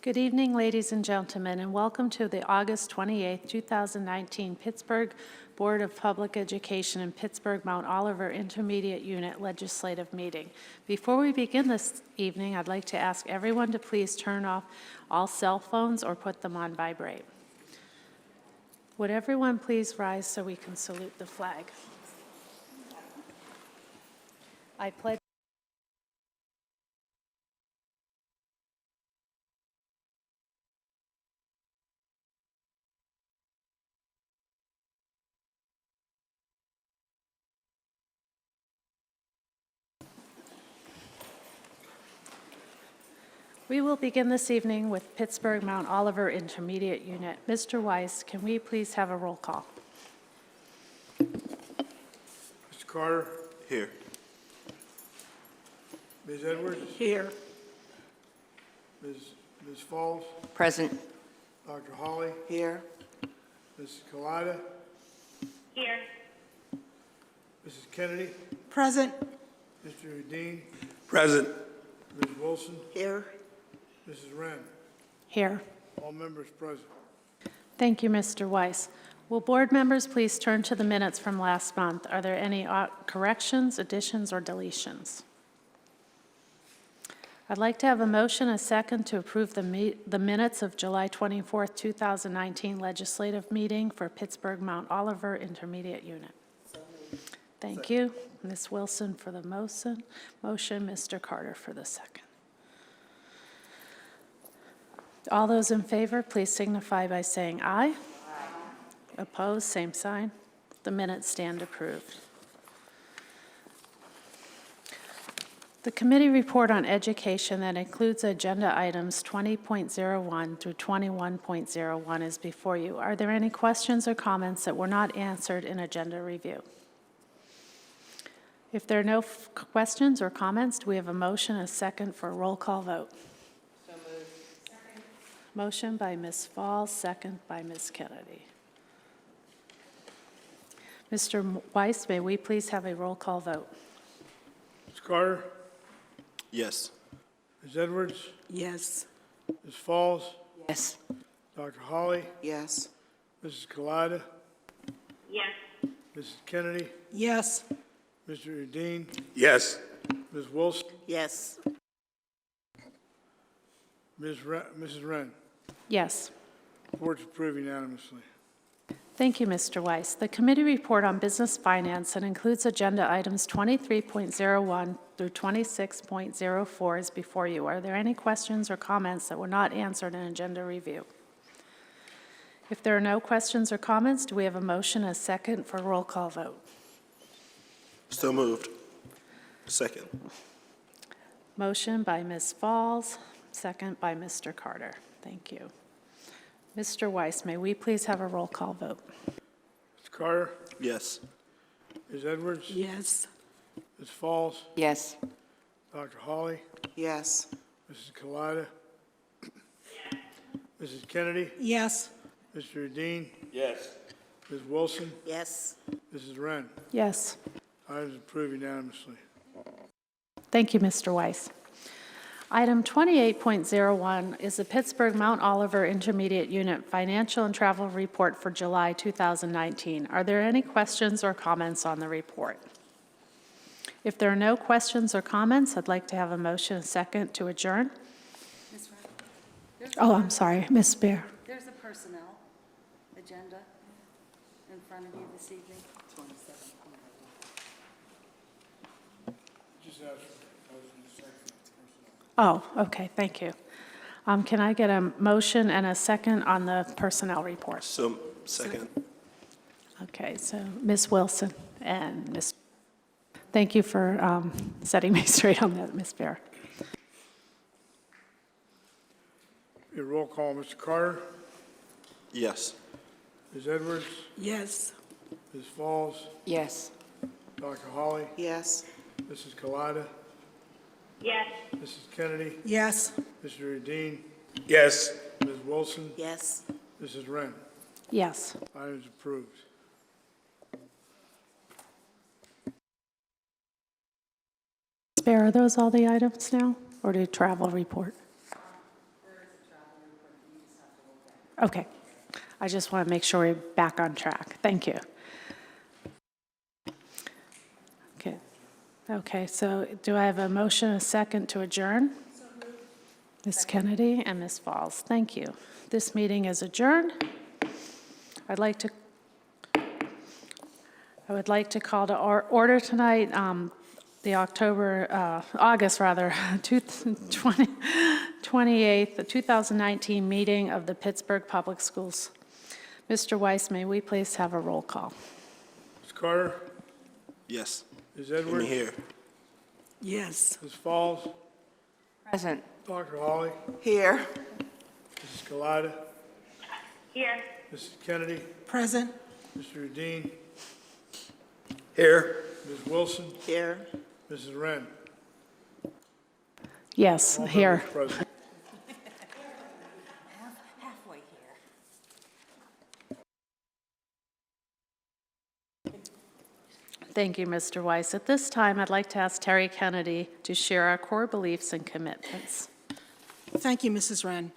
Good evening, ladies and gentlemen, and welcome to the August 28, 2019 Pittsburgh Board of Public Education and Pittsburgh Mount Oliver Intermediate Unit Legislative Meeting. Before we begin this evening, I'd like to ask everyone to please turn off all cell phones or put them on vibrate. Would everyone please rise so we can salute the flag? I pledge. We will begin this evening with Pittsburgh Mount Oliver Intermediate Unit. Mr. Weiss, can we please have a roll call? Mr. Carter? Here. Ms. Edwards? Here. Ms. Falls? Present. Dr. Hawley? Here. Mrs. Kalida? Here. Mrs. Kennedy? Present. Mr. Udine? Present. Ms. Wilson? Here. Mrs. Wren? Here. All members present. Thank you, Mr. Weiss. Will board members please turn to the minutes from last month? Are there any corrections, additions, or deletions? I'd like to have a motion, a second, to approve the minutes of July 24, 2019 legislative meeting for Pittsburgh Mount Oliver Intermediate Unit. Thank you. Ms. Wilson for the motion, Mr. Carter for the second. All those in favor, please signify by saying aye. Aye. Opposed, same sign. The minutes stand approved. The committee report on education that includes agenda items 20.01 through 21.01 is before you. Are there any questions or comments that were not answered in agenda review? If there are no questions or comments, do we have a motion, a second for a roll call vote? So moved. Second. Motion by Ms. Falls, second by Ms. Kennedy. Mr. Weiss, may we please have a roll call vote? Mr. Carter? Yes. Ms. Edwards? Yes. Ms. Falls? Yes. Dr. Hawley? Yes. Mrs. Kalida? Yes. Mrs. Kennedy? Yes. Mr. Udine? Yes. Ms. Wilson? Yes. Mrs. Wren? Yes. Report's approved unanimously. Thank you, Mr. Weiss. The committee report on business finance that includes agenda items 23.01 through 26.04 is before you. Are there any questions or comments that were not answered in agenda review? If there are no questions or comments, do we have a motion, a second for roll call vote? So moved. Second. Motion by Ms. Falls, second by Mr. Carter. Thank you. Mr. Weiss, may we please have a roll call vote? Mr. Carter? Yes. Ms. Edwards? Yes. Ms. Falls? Yes. Dr. Hawley? Yes. Mrs. Kalida? Mrs. Kennedy? Yes. Mr. Udine? Yes. Ms. Wilson? Yes. Mrs. Wren? Yes. Items approved unanimously. Thank you, Mr. Weiss. Item 28.01 is the Pittsburgh Mount Oliver Intermediate Unit Financial and Travel Report for July 2019. Are there any questions or comments on the report? If there are no questions or comments, I'd like to have a motion, a second, to adjourn. Oh, I'm sorry, Ms. Bear. There's a personnel agenda in front of you this evening. Just ask for motion and second personnel. Oh, okay, thank you. Can I get a motion and a second on the personnel report? So second. Okay, so Ms. Wilson and Ms. Thank you for setting me straight on that, Ms. Bear. Your roll call, Mr. Carter? Yes. Ms. Edwards? Yes. Ms. Falls? Yes. Dr. Hawley? Yes. Mrs. Kalida? Yes. Mrs. Kennedy? Yes. Mr. Udine? Yes. Ms. Wilson? Yes. Mrs. Wren? Yes. Items approved. Ms. Bear, are those all the items now, or do travel report? Okay. I just want to make sure we're back on track. Thank you. Okay. Okay, so do I have a motion, a second to adjourn? Ms. Kennedy and Ms. Falls, thank you. This meeting is adjourned. I would like to call to order tonight the August 28th, the 2019 meeting of the Pittsburgh Public Schools. Mr. Weiss, may we please have a roll call? Ms. Carter? Yes. Ms. I'm Edwards? here. Yes. Ms. Falls? Present. Dr. Holly? Here. Mrs. Kalida? Here. Mrs. Kennedy? Present. Mr. Udine? Here. Ms. Wilson? Here. Mrs. Wren? Yes, All here. members present. Halfway here. Thank you, Mr. Weiss. At this time, I'd like to ask Terry Kennedy to share our core beliefs and commitments. Thank you, Mrs. Wren.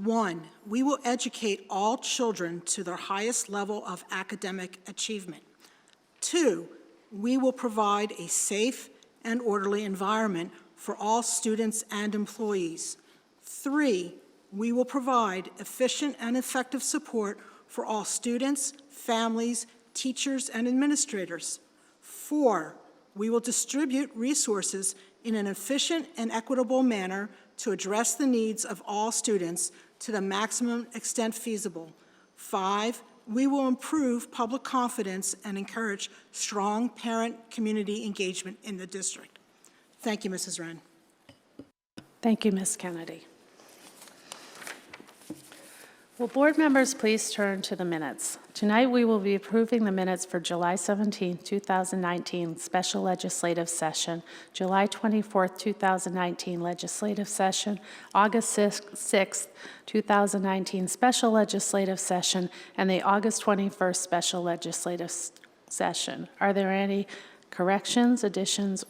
One, we will educate all children to their highest level of academic achievement. Two, we will provide a safe and orderly environment for all students and employees. Three, we will provide efficient and effective support for all students, families, teachers, and administrators. Four, we will distribute resources in an efficient and equitable manner to address the needs of all students to the maximum extent feasible. Five, we will improve public confidence and encourage strong parent-community engagement in the district. Thank you, Mrs. Wren. Thank you, Ms. Kennedy. Will board members please turn to the minutes? Tonight, we will be approving the minutes for July 17, 2019 special legislative session, July 24, 2019 legislative session, August 6, 2019 special legislative session, and the August 21st special legislative session. Are there any corrections, additions,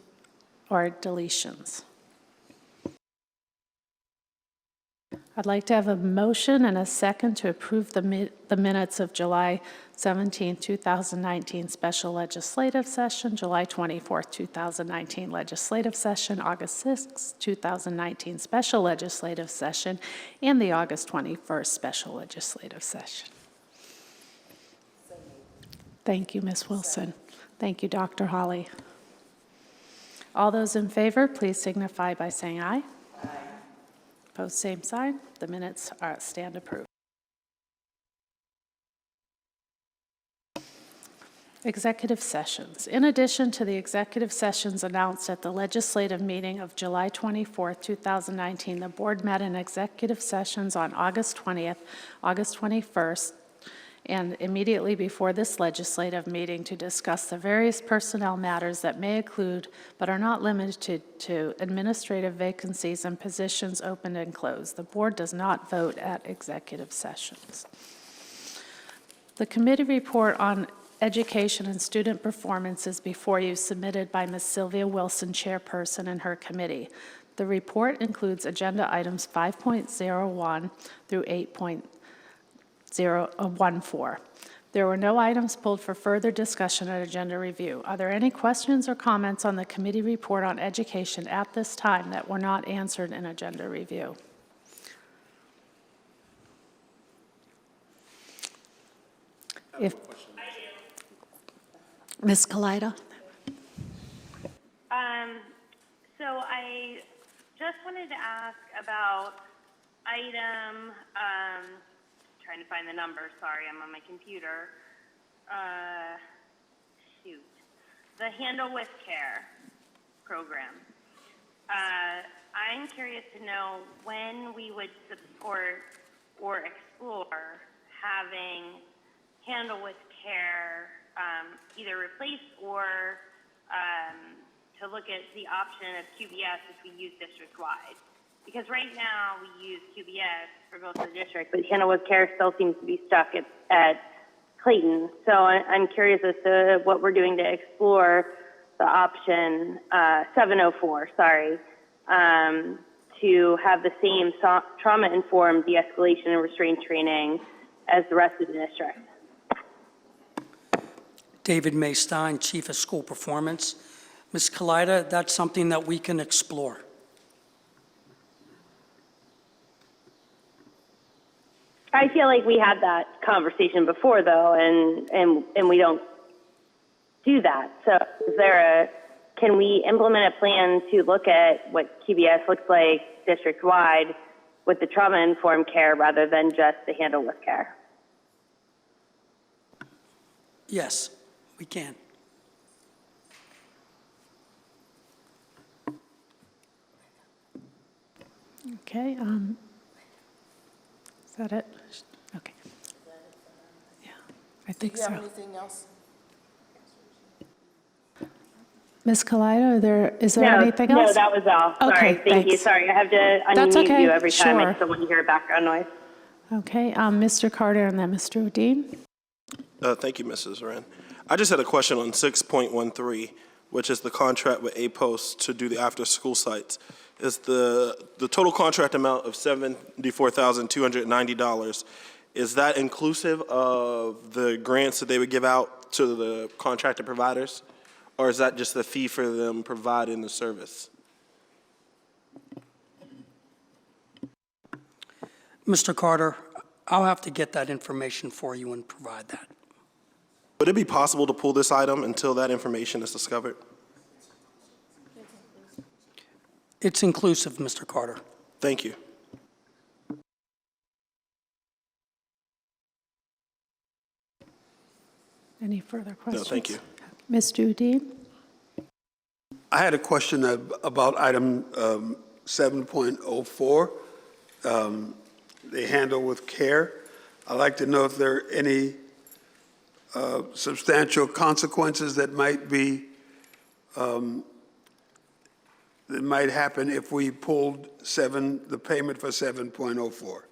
or deletions? I'd like to have a motion and a second to approve the minutes of July 17, 2019 special legislative session, July 24, 2019 legislative session, August 6, 2019 special legislative session, and the August 21st special legislative session. Thank you, Ms. Wilson. Thank you, Dr. Holly. All those in favor, please signify by saying aye. Opposed, same sign. The minutes stand approved. Executive sessions. In addition to the executive sessions announced at the legislative meeting of July 24, 2019, the board met in executive sessions on August 20th, August 21st, and immediately before this legislative meeting to discuss the various personnel matters that may include, but are not limited to, administrative vacancies and positions opened and closed. The board does not vote at executive sessions. The committee report on education and student performance is before you, submitted by Ms. Sylvia Wilson, chairperson, and her committee. The report includes agenda items 5.01 through 8.014. There were no items pulled for further discussion at agenda review. Are there any questions or comments on the committee report on education at this time that were not answered in agenda review? If Ms. Kalida? So I just wanted to ask about item, trying to find the number, sorry, I'm on my computer. The Handle with Care program. I'm curious to know when we would support or explore having Handle with Care either replaced or to look at the option of QBS if we use district-wide. Because right now we use QBS for both the district, but Handle with Care still seems to be stuck at Clayton. So I'm curious as to what we're doing to explore the option 704, to have the same trauma-informed de-escalation and restraint training as the rest of the district. David Maystein, Chief of School Performance. Ms. Kalida, that's something that we can explore. I feel like we had that conversation before, though, and we don't do that. So can we implement a plan to look at what QBS looks like district-wide with the trauma-informed care rather than just the handle with care? Yes, we can. Okay, is that it? Okay. Yeah, I think so. Anything else? Ms. Kalida, is there anything No, else? that was all. Okay, Sorry, thank you. thanks. Sorry, I have to That's unmute okay, you every time. sure. I still want to hear background noise. Okay, Mr. Carter and then Mr. Udine. Thank you, Mrs. Wren. I just had a question on 6.13, which is the contract with A-Post to do the after-school sites. Is the total contract amount of $74,290, is that inclusive of the grants that they would give out to the contracted providers? Or is that just the fee for them providing the service? Mr. Carter, I'll have to get that information for you and provide that. Would it be possible to pull this item until that information is discovered? It's inclusive, Mr. Carter. Thank you. Any further questions? No, thank you. Mr. Udine? I had a question about item 7.04, the handle with care. I'd like to know if there are any substantial consequences that might be, that might happen if we pulled the payment for 7.04.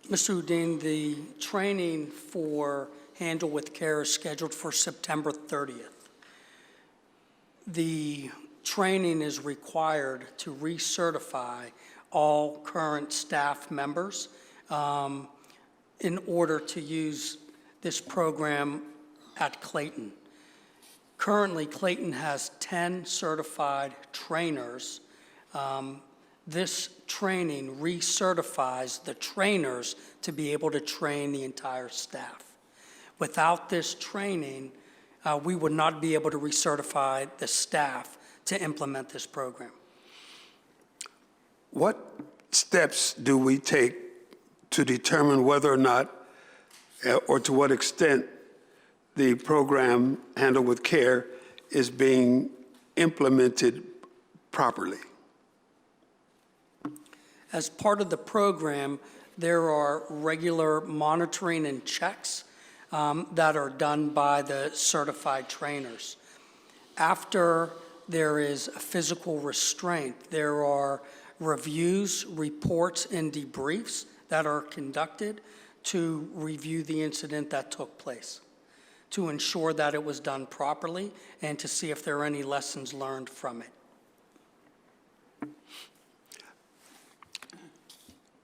Mr. Udine, the training for Handle with Care is scheduled for September 30th. The training is required to recertify all current staff members in order to use this program at Clayton. Currently, Clayton has 10 certified trainers. This training recertifies the trainers to be able to train the entire staff. Without this training, we would not be able to recertify the staff to implement this program. What steps do we take to determine whether or not, or to what extent, the program Handle with Care is being implemented properly? As part of the program, there are regular monitoring and checks that are done by the certified trainers. After there is a physical restraint, there are reviews, reports, and debriefs that are conducted to review the incident that took place, to ensure that it was done properly and to see if there are any lessons learned from it.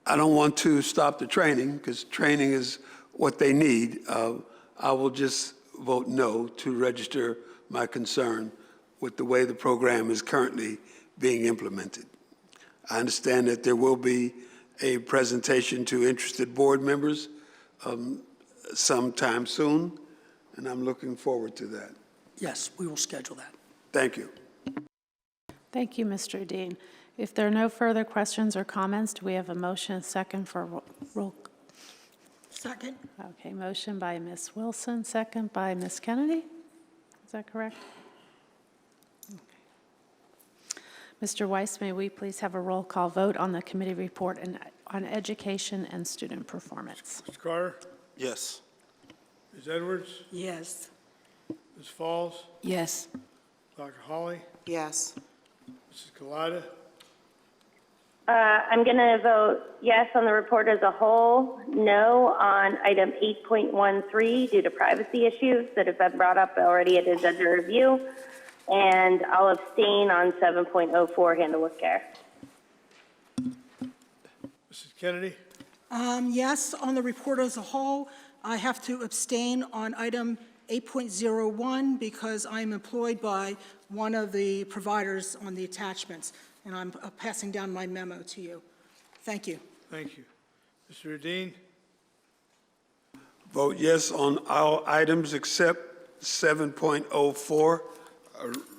I don't want to stop the training because training is what they need. I will just vote no to register my concern with the way the program is currently being implemented. I understand that there will be a presentation to interested board members sometime soon, and I'm looking forward to that. Yes, we will schedule that. Thank you. Thank you, Mr. Dean. If there are no further questions or comments, do we have a motion and second for roll? Second. Okay, motion by Ms. Wilson, second by Ms. Kennedy. Is that correct? Okay. Mr. Weiss, may we please have a roll call vote on the committee report on education and student performance? Mr. Carter? Yes. Ms. Edwards? Yes. Ms. Falls? Yes. Dr. Hawley? Yes. Mrs. Kalida? I'm going to vote yes on the report as a whole, no on item 8.13 due to privacy issues that have been brought up already. It is under review. And I'll abstain on 7.04 Handle with Care. Mrs. Kennedy? Yes, on the report as a whole, I have to abstain on item 8.01 because I'm employed by one of the providers on the attachments, and I'm passing down my memo to you. Thank you. Thank you. Mr. Udine? Vote yes on all items except 7.04.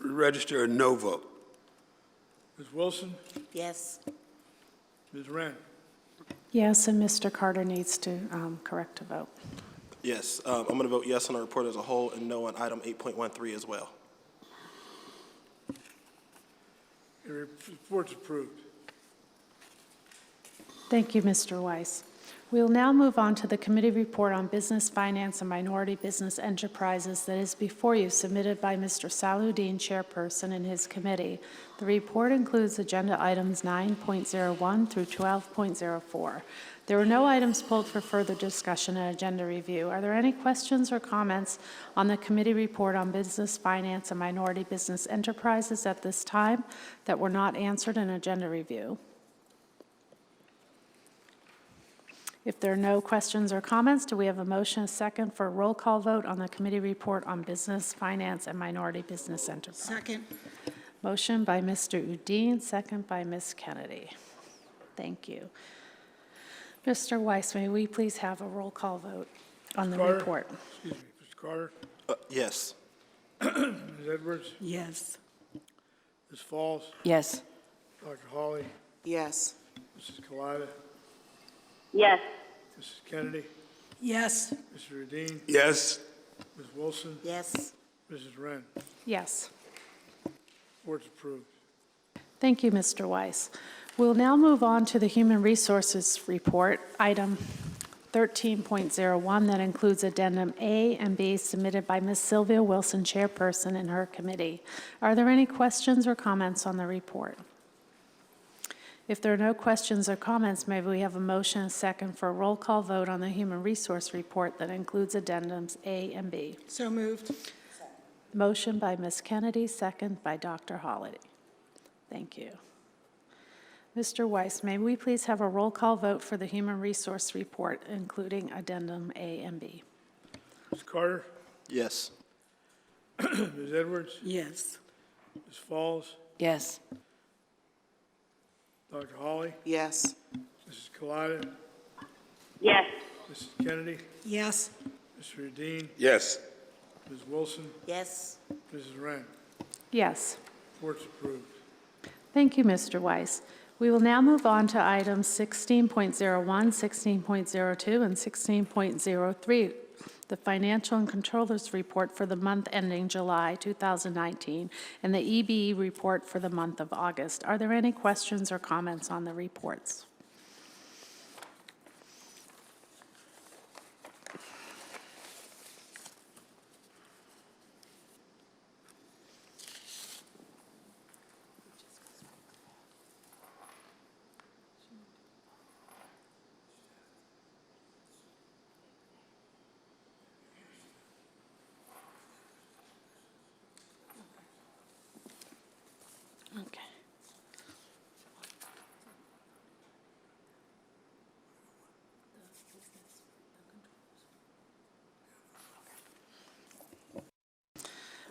Register a no vote. Ms. Wilson? Yes. Ms. Wren? Yes, and Mr. Carter needs to correct a vote. Yes, I'm going to vote yes on the report as a whole and no on item 8.13 as well. Your report's approved. Thank you, Mr. Weiss. We will now move on to the committee report on business, finance, and minority business enterprises that is before you, submitted by Mr. Saludine, chairperson, and his committee. The report includes agenda items 9.01 through 12.04. There were no items pulled for further discussion and agenda review. Are there any questions or comments on the committee report on business, finance, and minority business enterprises at this time that were not answered in agenda review? If there are no questions or comments, do we have a motion, a second, for a roll call vote on the committee report on business, finance, and minority business enterprise? Second. Motion by Mr. Udine, second by Ms. Kennedy. Thank you. Mr. Weiss, may we please have a roll call vote on the Carter? report? Excuse me, Mr. Carter? Yes. Ms. Edwards? Yes. Ms. Falls? Yes. Dr. Hawley? Yes. Mrs. Kalida? Yes. Mrs. Kennedy? Yes. Mr. Udine? Yes. Ms. Wilson? Yes. Mrs. Wren? Yes. Report's approved. Thank you, Mr. Weiss. We'll now move on to the Human Resources Report, item 13.01, that includes addendum A and B submitted by Ms. Sylvia Wilson, chairperson, and her committee. Are there any questions or comments on the report? If there are no questions or comments, may we have a motion, a second, for a roll call vote on the Human Resource Report that includes addendums A and B? So moved. Motion by Ms. Kennedy, second by Dr. Holliday. Thank you. Mr. Weiss, may we please have a roll call vote for the Human Resource Report, including addendum A and B? Ms. Carter? Yes. Ms. Edwards? Yes. Ms. Falls? Yes. Dr. Hawley? Yes. Mrs. Kalida? Yes. Mrs. Kennedy? Yes. Mr. Udine? Yes. Ms. Wilson? Yes. Mrs. Wren? Yes. Report's approved. Thank you, Mr. Weiss. We will now move on to items 16.01, 16.02, and 16.03, the Financial and Controllers Report for the month ending July 2019, and the EBE report for the month of August. Are there any questions or comments on the reports? Okay.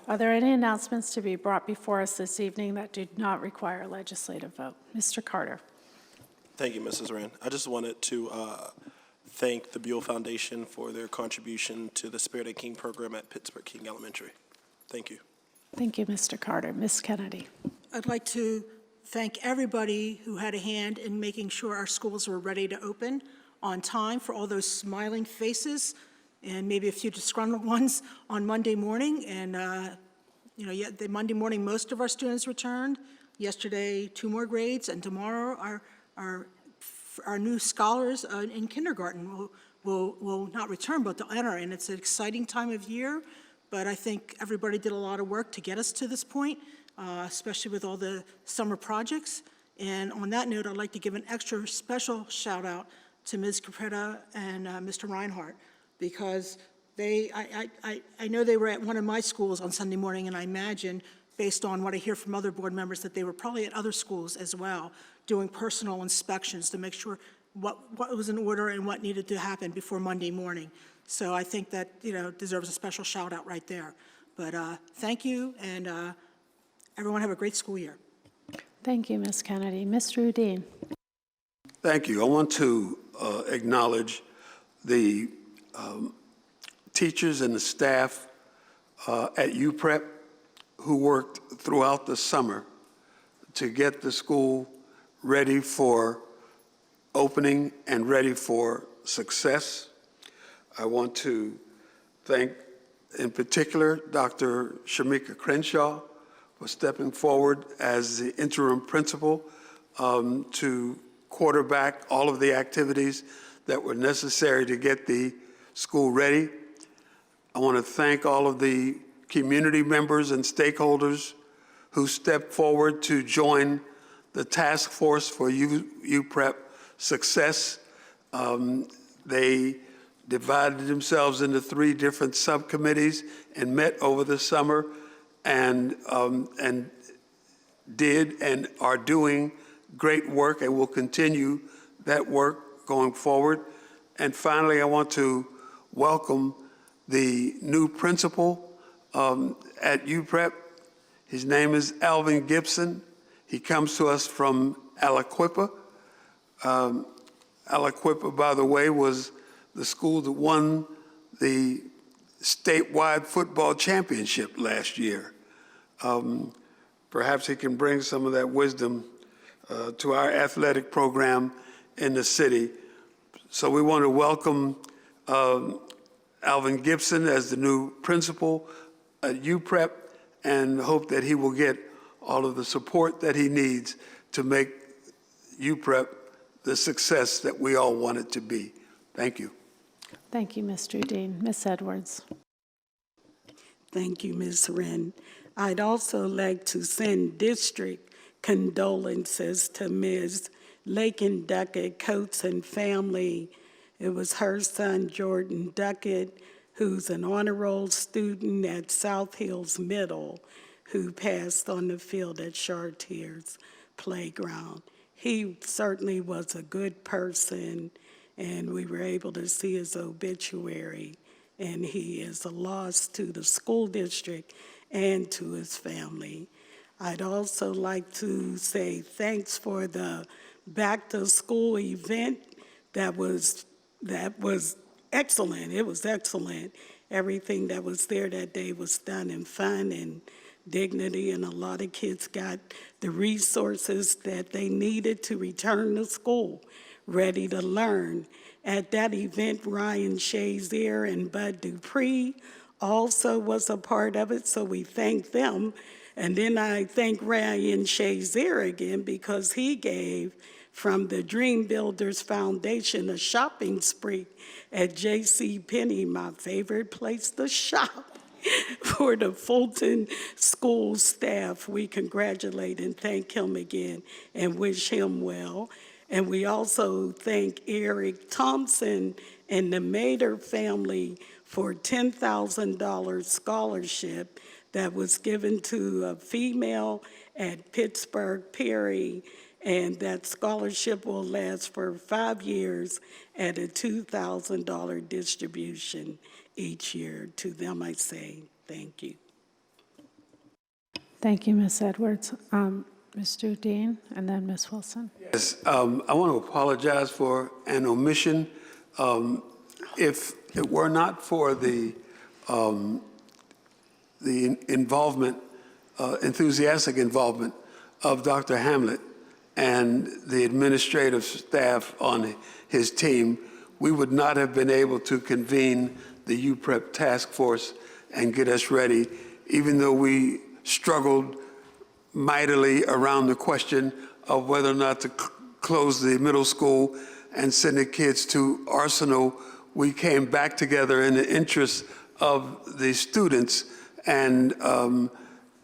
Are there any announcements to be brought before us this evening that do not require a legislative vote? Mr. Carter. Thank you, Mrs. Wren. I just wanted to thank the Buell Foundation for their contribution to the Spirit of King program at Pittsburgh King Elementary. Thank you. Thank you, Mr. Carter. Ms. Kennedy. I'd like to thank everybody who had a hand in making sure our schools were ready to open on time, for all those smiling faces and maybe a few disgruntled ones on Monday morning. And, the Monday morning, most of our students returned. Yesterday, 2 more grades, and tomorrow our new scholars in kindergarten will not return, but they'll enter. And it's an exciting time of year, but I think everybody did a lot of work to get us to this point, especially with all the summer projects. And on that note, I'd like to give an extra special shout out to Ms. Capretta and Mr. Reinhardt, because I know they were at one of my schools on Sunday morning, and I imagine, based on what I hear from other board members, that they were probably at other schools as well, doing personal inspections to make sure what was in order and what needed to happen before Monday morning. So I think that, deserves a special shout out right there. But thank you, and everyone have a great school year. Thank you, Ms. Kennedy. Mr. Udine. Thank you. I want to acknowledge the teachers and the staff at UPrep who worked throughout the summer to get the school ready for opening and ready for success. I want to thank, in particular, Dr. Shamika Crenshaw for stepping forward as the interim principal to quarterback all of the activities that were necessary to get the school ready. I want to thank all of the community members and stakeholders who stepped forward to join the task force for UPrep success. They divided themselves into 3 different subcommittees and met over the summer and did and are doing great work and will continue that work going forward. And finally, I want to welcome the new principal at UPrep. His name is Alvin Gibson. He comes to us from Aliquippa. Aliquippa, by the way, was the school that won the statewide football championship last year. Perhaps he can bring some of that wisdom to our athletic program in the city. So we want to welcome Alvin Gibson as the new principal at UPrep and hope that he will get all of the support that he needs to make UPrep the success that we all want it to be. Thank you. Thank you, Mr. Udine. Ms. Edwards. Thank you, Ms. Wren. I'd also like to send district condolences to Ms. Lakin Duckett Coates and family. It was her son, Jordan Duckett, who's an honor roll student at South Hills Middle, who passed on the field at Chartiers Playground. He certainly was a good person, and we were able to see his obituary, and he is a loss to the school district and to his family. I'd also like to say thanks for the back-to-school event that was excellent. It was excellent. Everything that was there that day was done in fun and dignity, and a lot of kids got the resources that they needed to return to school, ready to learn. At that event, Ryan Shazier and Bud Dupree also was a part of it, so we thank them. And then I thank Ryan Shazier again because he gave from the Dream Builders Foundation a shopping spree at JCPenney, my favorite place to shop, for the Fulton School staff. We congratulate and thank him again and wish him well. And we also thank Eric Thompson and the Mader family for a $10,000 scholarship that was given to a female at Pittsburgh Perry, and that scholarship will last for 5 years at a $2,000 distribution each year. To them I say thank you. Thank you, Ms. Edwards. Mr. Udine, and then Ms. Wilson. Yes, I want to apologize for an omission. If it were not for the involvement, enthusiastic involvement of Dr. Hamlet and the administrative staff on his team, we would not have been able to convene the UPrep task force and get us ready, even though we struggled mightily around the question of whether or not to close the middle school and send the kids to Arsenal. We came back together in the interest of the students. And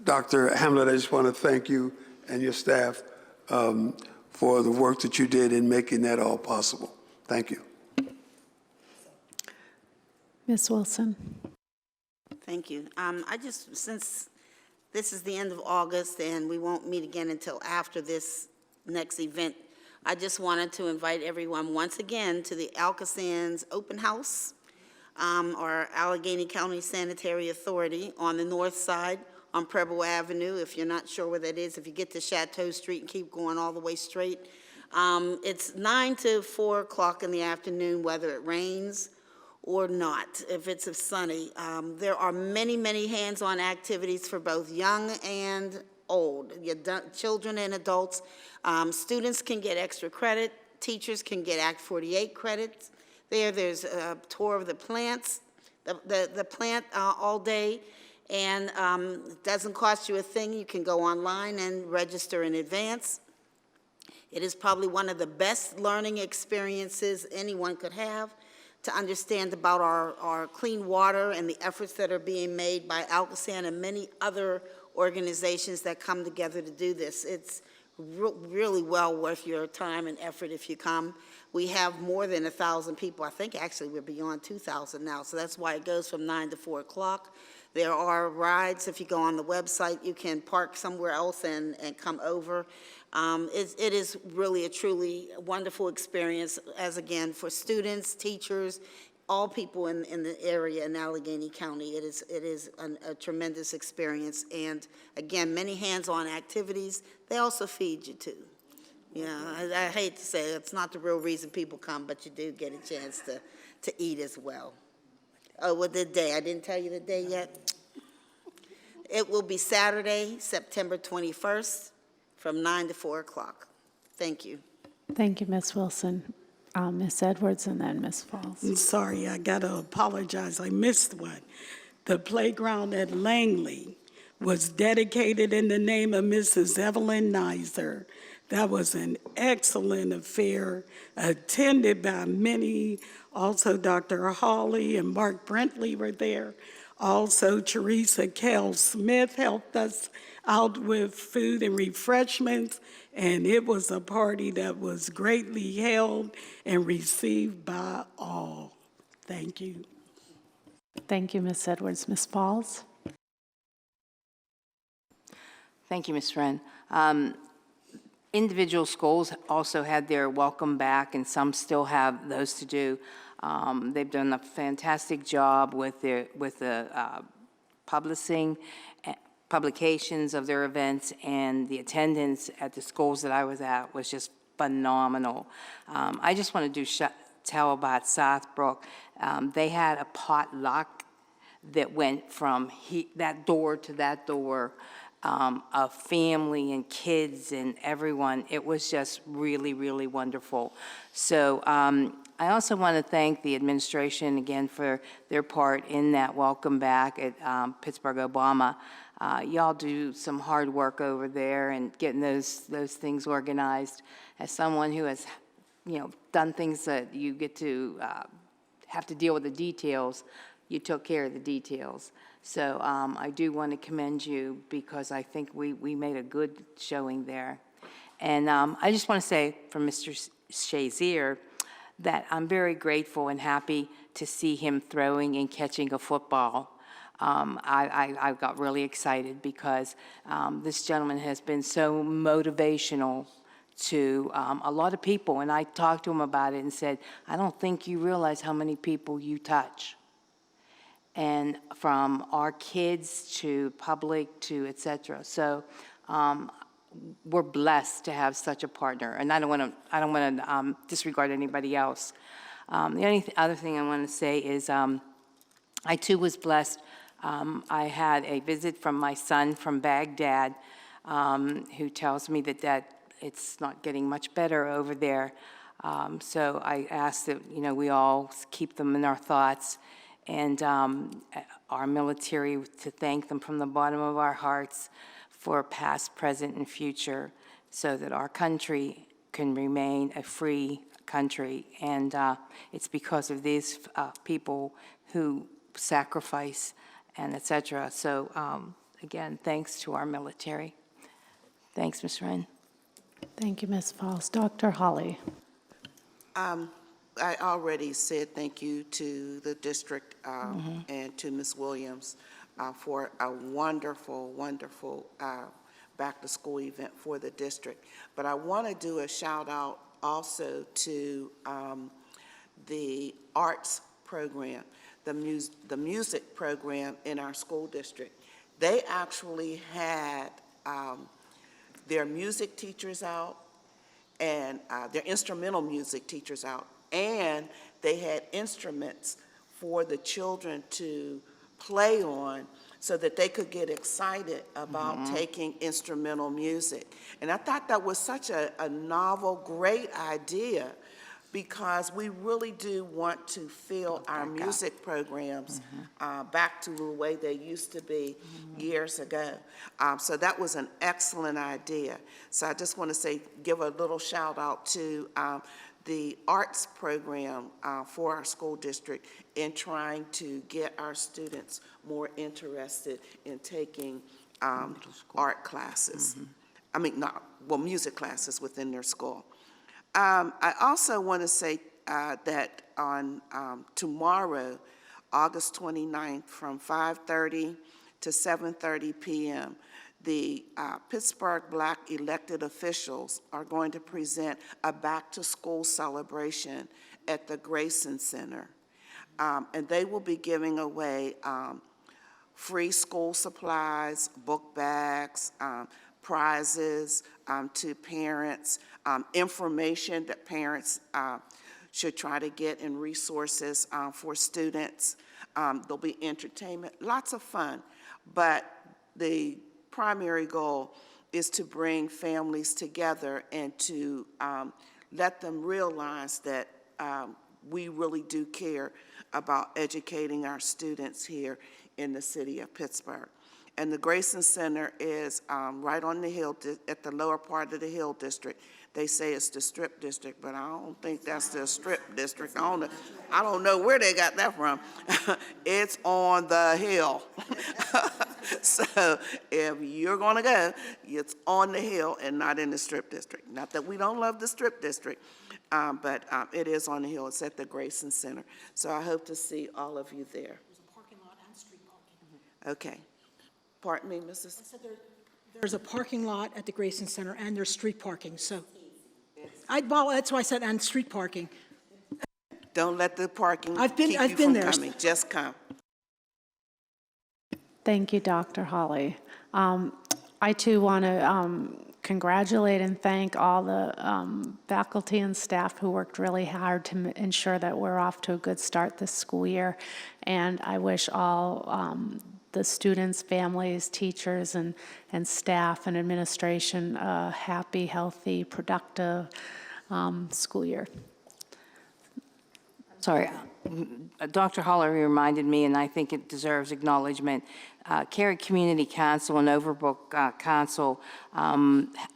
Dr. Hamlet, I just want to thank you and your staff for the work that you did in making that all possible. Thank you. Ms. Wilson. Thank you. Since this is the end of August and we won't meet again until after this next event, I just wanted to invite everyone once again to the Alcosands Open House, or Allegheny County Sanitary Authority on the north side on Preble Avenue. If you're not sure where that is, if you get to Chateau Street and keep going all the way straight, it's 9 to 4 o'clock in the afternoon, whether it rains or not, if it's sunny. There are many, many hands-on activities for both young and old, children and adults. Students can get extra credit. Teachers can get Act 48 credits. There's a tour of the plants, the plant all day, and it doesn't cost you a thing. You can go online and register in advance. It is probably one of the best learning experiences anyone could have, to understand about our clean water and the efforts that are being made by Alcosan and many other organizations that come together to do this. It's really well worth your time and effort if you come. We have more than 1,000 people. I think actually we're beyond 2,000 now, so that's why it goes from 9 to 4 o'clock. There are rides. If you go on the website, you can park somewhere else and come over. It is really a truly wonderful experience, as again, for students, teachers, all people in the area in Allegheny County. It is a tremendous experience, and again, many hands-on activities. They also feed you too. I hate to say it's not the real reason people come, but you do get a chance to eat as well. Oh, well, the day, I didn't tell you the day yet. It will be Saturday, September 21st, from 9 to 4 o'clock. Thank you. Thank you, Ms. Wilson. Ms. Edwards and then Ms. Falls. I'm sorry, I gotta apologize, I missed one. The playground at Langley was dedicated in the name of Mrs. Evelyn Nizer. That was an excellent affair, attended by many. Also, Dr. Hawley and Mark Brentley were there. Also, Teresa Kell Smith helped us out with food and refreshments, and it was a party that was greatly held and received by all. Thank you. Thank you, Ms. Edwards. Ms. Falls? Thank you, Ms. Wren. Individual schools also had their welcome back, and some still have those to do. They've done a fantastic job with the publications of their events, and the attendance at the schools that I was at was just phenomenal. I just want to tell about Southbrook. They had a potluck that went from that door to that door, of family and kids and everyone. It was just really, really wonderful. So I also want to thank the administration again for their part in that welcome back at Pittsburgh Obama. Y'all do some hard work over there and getting those things organized. As someone who has, done things that you get to have to deal with the details, you took care of the details. So I do want to commend you, because I think we made a good showing there. And I just want to say from Mr. Shazier that I'm very grateful and happy to see him throwing and catching a football. I got really excited because this gentleman has been so motivational to a lot of people. And I talked to him about it and said, I don't think you realize how many people you touch. And from our kids to public to et cetera. So we're blessed to have such a partner. And I don't want to disregard anybody else. The only other thing I want to say is I too was blessed. I had a visit from my son from Baghdad, who tells me that it's not getting much better over there. So I asked that we all keep them in our thoughts, and our military, to thank them from the bottom of our hearts for past, present, and future, so that our country can remain a free country. And it's because of these people who sacrifice and et cetera. So again, thanks to our military. Thanks, Ms. Wren. Thank you, Ms. Falls. Dr. Hawley? I already said thank you to the district and to Ms. Williams for a wonderful, wonderful back-to-school event for the district. But I want to do a shout-out also to the arts program, the music program in our school district. They actually had their music teachers out and their instrumental music teachers out, and they had instruments for the children to play on so that they could get excited about taking instrumental music. And I thought that was such a novel, great idea, because we really do want to fill our music programs back to the way they used to be years ago. So that was an excellent idea. So I just want to say, give a little shout out to the arts program for our school district in trying to get our students more interested in taking art classes. I mean, music classes within their school. I also want to say that on tomorrow, August 29th, from 5:30 to 7:30 p.m., the Pittsburgh Black elected officials are going to present a back-to-school celebration at the Grayson Center. And they will be giving away free school supplies, book bags, prizes to parents, information that parents should try to get, and resources for students. There'll be entertainment, lots of fun, but the primary goal is to bring families together and to let them realize that we really do care about educating our students here in the city of Pittsburgh. And the Grayson Center is right on the hill, at the lower part of the Hill District. They say it's the Strip District, but I don't think that's the Strip District. I don't know where they got that from. It's on the hill. So if you're gonna go, it's on the hill and not in the Strip District. Not that we don't love the Strip District, but it is on the hill. It's at the Grayson Center. So I hope to see all of you there. There's a parking lot and street parking. Okay. Pardon me, Mrs.? I said there's a parking lot at the Grayson Center and there's street parking, so. Well, that's why I said and street parking. Don't let the parking I've been keep you from there. coming. Just come. Thank you, Dr. Holly. I too want to congratulate and thank all the faculty and staff who worked really hard to ensure that we're off to a good start this school year. And I wish all the students, families, teachers, and staff and administration a happy, healthy, productive school year. Sorry, Dr. Holler reminded me, and I think it deserves acknowledgement. Cary Community Council and Overbrook Council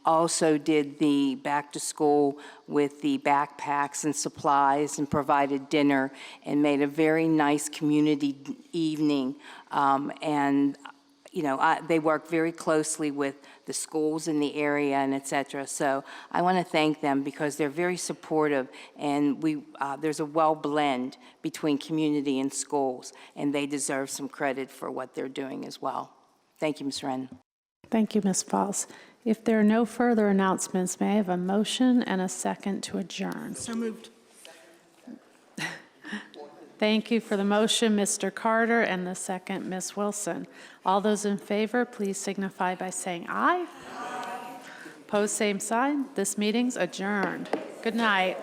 also did the back to school with the backpacks and supplies and provided dinner and made a very nice community evening. And you know, they work very closely with the schools in the area and et cetera. So I want to thank them because they're very supportive, and there's a well blend between community and schools, and they deserve some credit for what they're doing as well. Thank you, Ms. Wren. Thank you, Ms. Falls. If there are no further announcements, may I have a motion and a second to adjourn? So moved. Thank you for the motion, Mr. Carter, and the second, Ms. Wilson. All those in favor, please signify by saying aye. Opposed, same sign. This meeting's adjourned. Good night.